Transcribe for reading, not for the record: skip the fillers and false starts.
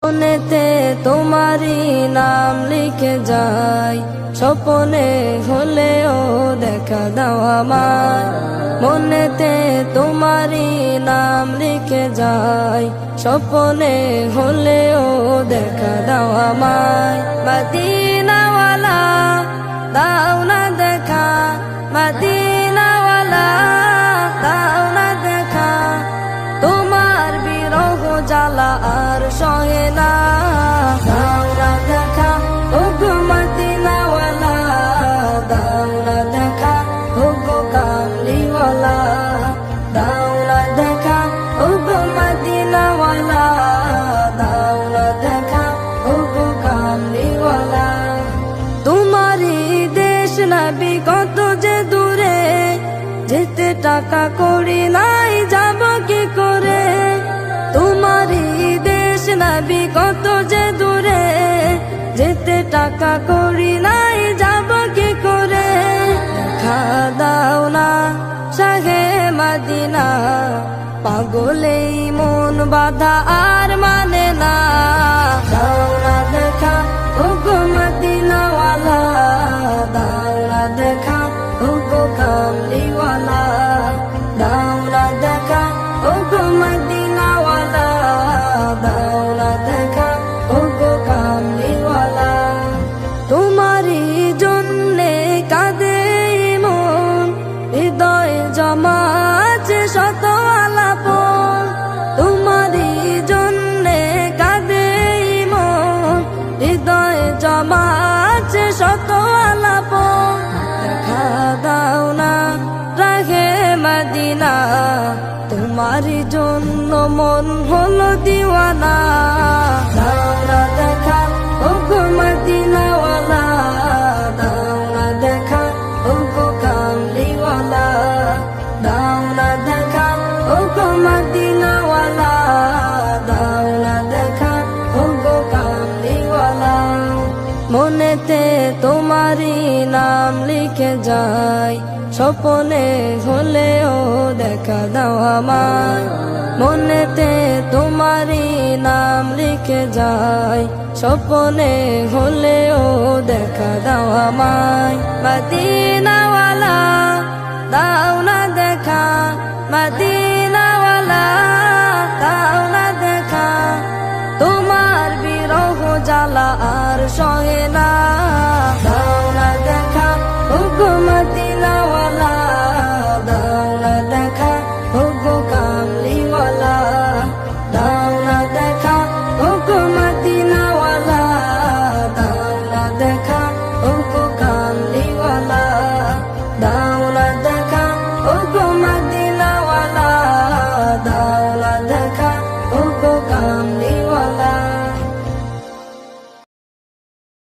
মনেতে তোমারই নাম লিখে যাই, স্বপ্নে হলেও দেখা দাও আমায়। মনেতে তোমারই নাম লিখে যাই, স্বপ্নে হলেও দেখা দাও আমায়। মদিনাওয়ালা দাও না দেখা, মদিনাওয়ালা দাও না দেখা, তোমার বিরহ জ্বালা আর সহে না। দাও না দেখা ওগো মদিনাওয়ালা, দাও না দেখা ওগো কামলিওয়ালা, দাও না দেখা ওগো মদিনাওয়ালা, দাও না দেখা ওগো কামলিওয়ালা। তোমারই দেশ নবী কত যে দূরে, যেতে টাকা করি নাই যাব কি করে। তোমারই দেশ নবী কত যে দূরে, যেতে টাকা করি নাই যাব কি করে। দেখা দাও না শাহে মদিনা, পাগলেই মন বাধা আর মানে না। দাও না দেখা ওগো মদিনাওয়ালা, দাও না দেখা ওগো কামলিওয়ালা, দাও না দেখা ওগো মদিনাওয়ালা, দাও না দেখা ওগো কামলিওয়ালা। তোমারই জন্যে কাঁদে মন, হৃদয় জমা আছে শত আলাপন। তোমারই জন্যে কাঁদে মন, হৃদয় জমা আছে শত আলাপন। দেখা দাও না রাহে মদিনা, তোমারই জন্য মন হলো দিওয়ানা। দাও না দেখা ওগো মদিনাওয়ালা, দাও না দেখা ওগো কামলিওয়ালা, দাও না দেখা ওগো মদিনাওয়ালা, দাও না দেখা ওগো কামলিওয়ালা। মনেতে তোমারই নাম লিখে যাই, স্বপ্নে হলেও দেখা দাও আমায়। মনেতে তোমারই নাম লিখে যাই, স্বপ্নে হলেও দেখা দাও আমায়। মদিনাওয়ালা দাও না দেখা, মদিনাওয়ালা দাও না দেখা, তোমার বিরহ জ্বালা আর সহে না।